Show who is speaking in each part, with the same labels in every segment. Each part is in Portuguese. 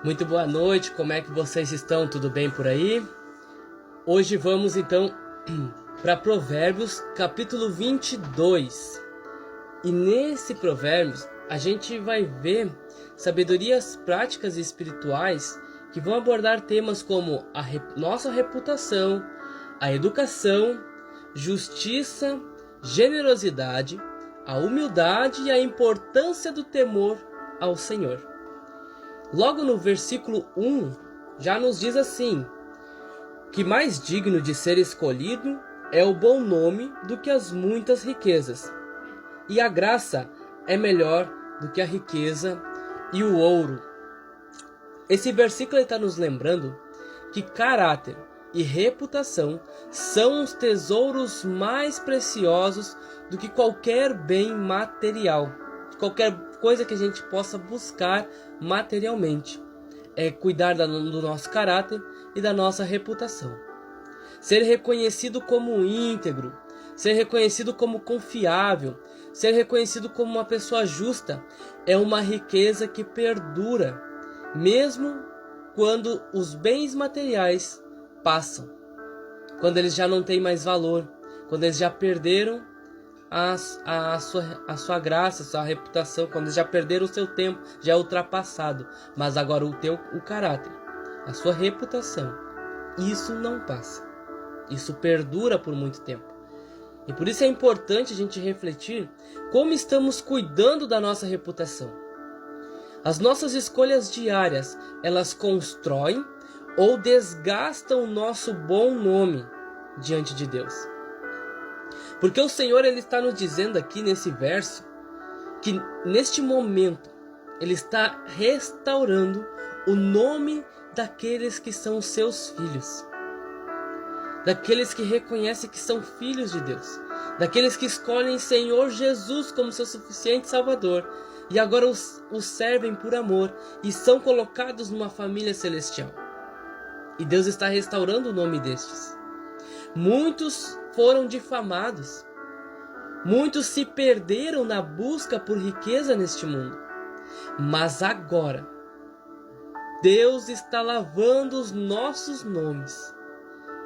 Speaker 1: Muito boa noite, como é que vocês estão? Tudo bem por aí? Hoje vamos então para Provérbios capítulo 22. E nesse Provérbios a gente vai ver sabedorias práticas e espirituais que vão abordar temas como a nossa reputação, a educação, justiça, generosidade, a humildade e a importância do temor ao Senhor. Logo no versículo 1, já nos diz assim: que mais digno de ser escolhido é o bom nome do que as muitas riquezas, e a graça é melhor do que a riqueza e o ouro. Esse versículo está nos lembrando que caráter e reputação são os tesouros mais preciosos do que qualquer bem material, qualquer coisa que a gente possa buscar materialmente. É cuidar do nosso caráter e da nossa reputação. Ser reconhecido como íntegro, ser reconhecido como confiável, ser reconhecido como uma pessoa justa é uma riqueza que perdura, mesmo quando os bens materiais passam, quando eles já não têm mais valor, quando eles já perderam a sua graça, a sua reputação, quando eles já perderam o seu tempo, já é ultrapassado. Mas agora o caráter, a sua reputação, isso não passa, isso perdura por muito tempo. E por isso é importante a gente refletir como estamos cuidando da nossa reputação. As nossas escolhas diárias, elas constroem ou desgastam o nosso bom nome diante de Deus. Porque o Senhor ele está nos dizendo aqui nesse verso que neste momento ele está restaurando o nome daqueles que são seus filhos, daqueles que reconhecem que são filhos de Deus, daqueles que escolhem Senhor Jesus como seu suficiente Salvador e agora os servem por amor e são colocados numa família celestial. E Deus está restaurando o nome destes. Muitos foram difamados. Muitos se perderam na busca por riqueza neste mundo. Mas agora, Deus está lavando os nossos nomes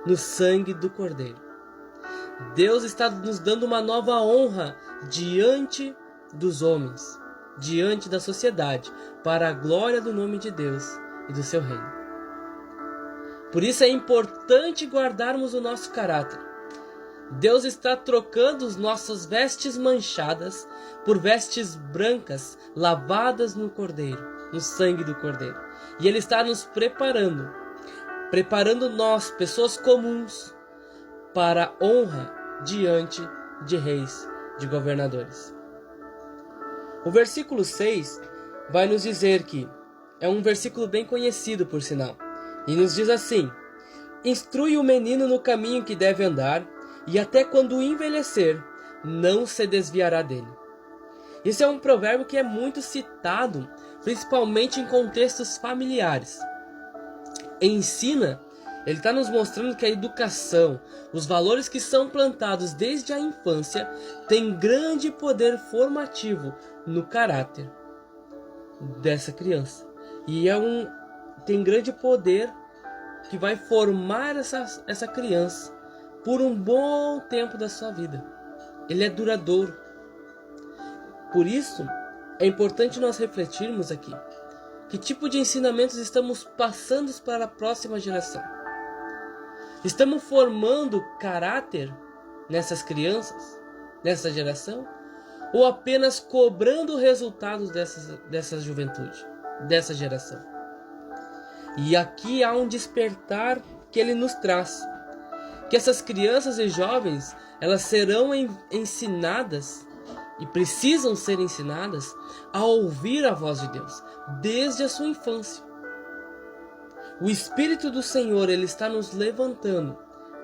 Speaker 1: no sangue do Cordeiro. Deus está nos dando uma nova honra diante dos homens, diante da sociedade, para a glória do nome de Deus e do seu reino. Por isso é importante guardarmos o nosso caráter. Deus está trocando as nossas vestes manchadas por vestes brancas, lavadas no Cordeiro, no sangue do Cordeiro. E Ele está nos preparando nós, pessoas comuns, para a honra diante de reis, de governadores. O versículo 6 vai nos dizer que é um versículo bem conhecido, por sinal. E nos diz assim: instrui o menino no caminho que deve andar, e até quando envelhecer, não se desviará dele. Esse é um provérbio que é muito citado, principalmente em contextos familiares. Ensina, ele está nos mostrando que a educação, os valores que são plantados desde a infância, têm grande poder formativo no caráter dessa criança. E tem grande poder que vai formar essa criança por um bom tempo da sua vida. Ele é duradouro. Por isso, é importante nós refletirmos aqui que tipo de ensinamentos estamos passando para a próxima geração. Estamos formando caráter nessas crianças, nessa geração? Ou apenas cobrando resultados dessa juventude, dessa geração? E aqui há um despertar que ele nos traz. Que essas crianças e jovens, elas serão ensinadas e precisam ser ensinadas a ouvir a voz de Deus desde a sua infância. O Espírito do Senhor, ele está nos levantando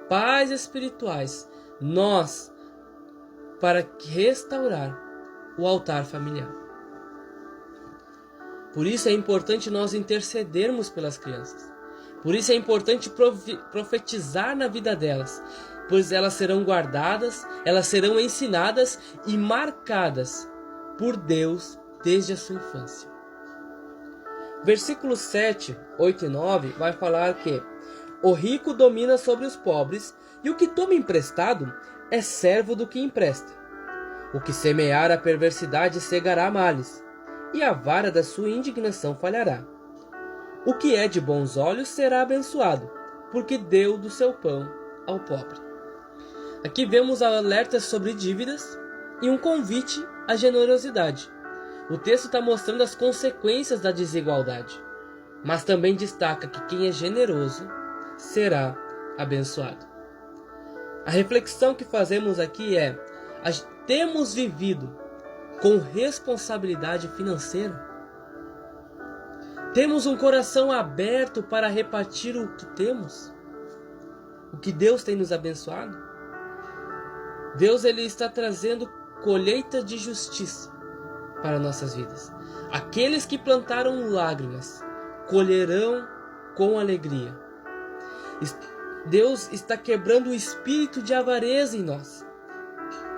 Speaker 1: pais espirituais, nós, para restaurar o altar familiar. Por isso é importante nós intercedermos pelas crianças. Por isso é importante profetizar na vida delas, pois elas serão guardadas, elas serão ensinadas e marcadas por Deus desde a sua infância. Versículos 7, 8 e 9 vai falar que o rico domina sobre os pobres, e o que toma emprestado é servo do que empresta. O que semear a perversidade cegará males, e a vara da sua indignação falhará. O que é de bons olhos será abençoado, porque deu do seu pão ao pobre. Aqui vemos alertas sobre dívidas e um convite à generosidade. O texto está mostrando as consequências da desigualdade, mas também destaca que quem é generoso será abençoado. A reflexão que fazemos aqui é: temos vivido com responsabilidade financeira? Temos um coração aberto para repartir o que temos? O que Deus tem nos abençoado? Deus ele está trazendo colheita de justiça para nossas vidas. Aqueles que plantaram lágrimas colherão com alegria. Deus está quebrando o espírito de avareza em nós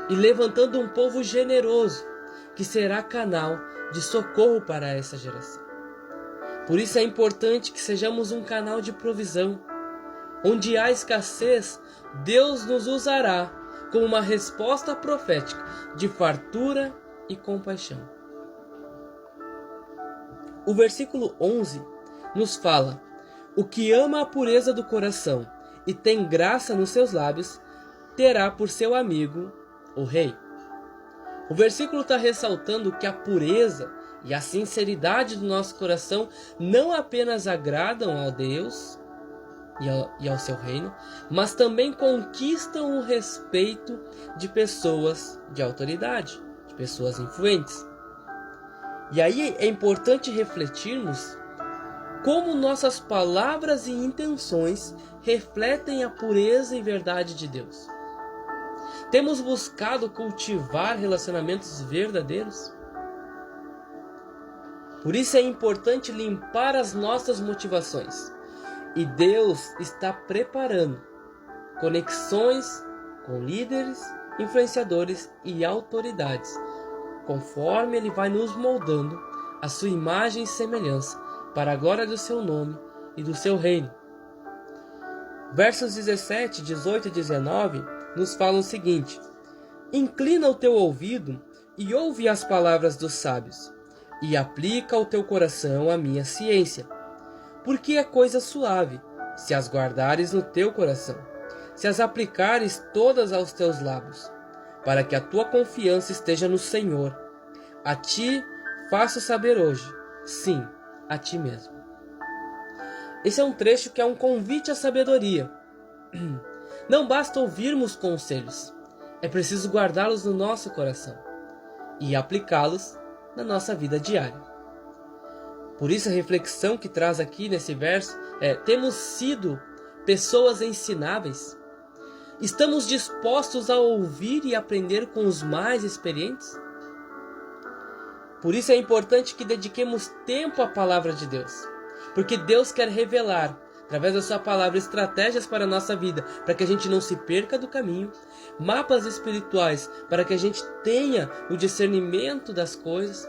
Speaker 1: e levantando um povo generoso que será canal de socorro para essa geração. Por isso é importante que sejamos um canal de provisão. Onde há escassez, Deus nos usará como uma resposta profética de fartura e compaixão. O versículo 11 nos fala: o que ama a pureza do coração e tem graça nos seus lábios, terá por seu amigo o rei. O versículo está ressaltando que a pureza e a sinceridade do nosso coração não apenas agradam ao Deus e ao seu reino, mas também conquistam o respeito de pessoas de autoridade, de pessoas influentes. E aí é importante refletirmos como nossas palavras e intenções refletem a pureza e verdade de Deus. Temos buscado cultivar relacionamentos verdadeiros? Por isso é importante limpar as nossas motivações. E Deus está preparando conexões com líderes, influenciadores e autoridades, conforme Ele vai nos moldando a sua imagem e semelhança, para a glória do seu nome e do seu reino. Versos 17, 18 e 19 nos falam o seguinte: inclina o teu ouvido e ouve as palavras dos sábios, e aplica o teu coração à minha ciência, porque é coisa suave, se as guardares no teu coração, se as aplicares todas aos teus lábios, para que a tua confiança esteja no Senhor. A ti faço saber hoje, sim, a ti mesmo. Esse é um trecho que é um convite à sabedoria. Não basta ouvirmos conselhos, é preciso guardá-los no nosso coração e aplicá-los na nossa vida diária. Por isso a reflexão que traz aqui nesse verso é: temos sido pessoas ensináveis? Estamos dispostos a ouvir e aprender com os mais experientes? Por isso é importante que dediquemos tempo à palavra de Deus, porque Deus quer revelar, através da sua palavra, estratégias para a nossa vida, para que a gente não se perca do caminho, mapas espirituais, para que a gente tenha o discernimento das coisas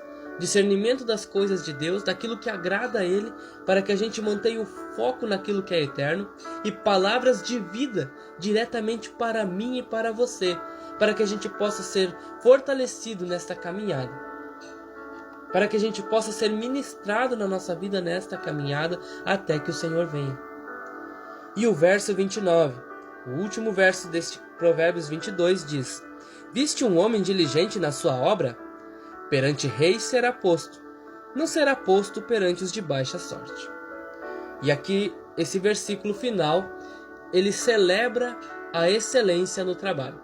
Speaker 1: de Deus, daquilo que agrada a Ele, para que a gente mantenha o foco naquilo que é eterno, e palavras de vida diretamente para mim e para você, para que a gente possa ser fortalecido nesta caminhada, para que a gente possa ser ministrado na nossa vida nesta caminhada até que o Senhor venha. E o verso 29, o último verso deste Provérbios 22 diz: viste um homem diligente na sua obra? Perante reis será posto, não será posto perante os de baixa sorte. E aqui, esse versículo final, ele celebra a excelência no trabalho.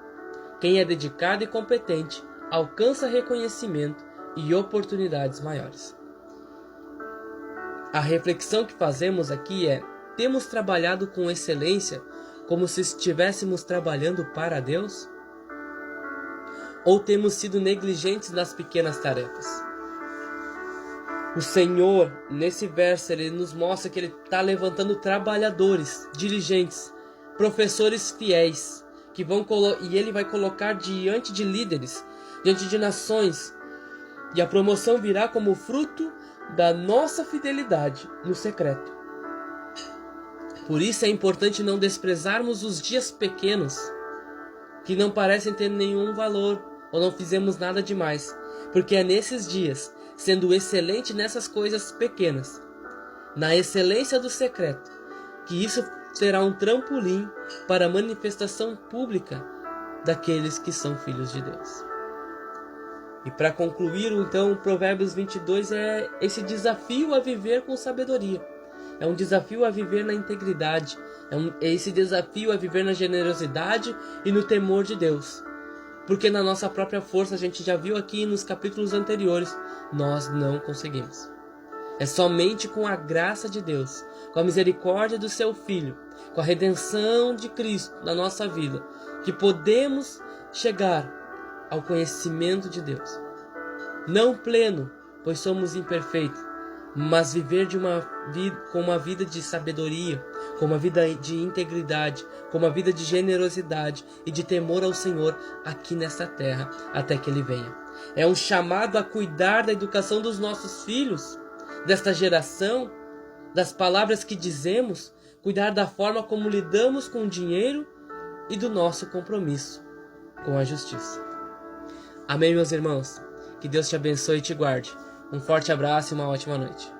Speaker 1: Quem é dedicado e competente alcança reconhecimento e oportunidades maiores. A reflexão que fazemos aqui é: temos trabalhado com excelência como se estivéssemos trabalhando para Deus? Ou temos sido negligentes nas pequenas tarefas? O Senhor, nesse verso, Ele nos mostra que Ele está levantando trabalhadores, diligentes, professores fiéis, e Ele vai colocar diante de líderes, diante de nações, e a promoção virá como fruto da nossa fidelidade no secreto. Por isso é importante não desprezarmos os dias pequenos, que não parecem ter nenhum valor ou não fizemos nada demais, porque é nesses dias, sendo excelente nessas coisas pequenas, na excelência do secreto, que isso será um trampolim para a manifestação pública daqueles que são filhos de Deus. E para concluir, então, o Provérbios 22 é esse desafio a viver com sabedoria. É um desafio a viver na integridade. É esse desafio a viver na generosidade e no temor de Deus. Porque na nossa própria força, a gente já viu aqui nos capítulos anteriores, nós não conseguimos. É somente com a graça de Deus, com a misericórdia do seu Filho, com a redenção de Cristo na nossa vida, que podemos chegar ao conhecimento de Deus. Não pleno, pois somos imperfeitos, mas viver com uma vida de sabedoria, com uma vida de integridade, com uma vida de generosidade e de temor ao Senhor aqui nesta terra, até que Ele venha. É um chamado a cuidar da educação dos nossos filhos, desta geração, das palavras que dizemos, cuidar da forma como lidamos com o dinheiro e do nosso compromisso com a justiça. Amém, meus irmãos? Que Deus te abençoe e te guarde. Um forte abraço e uma ótima noite.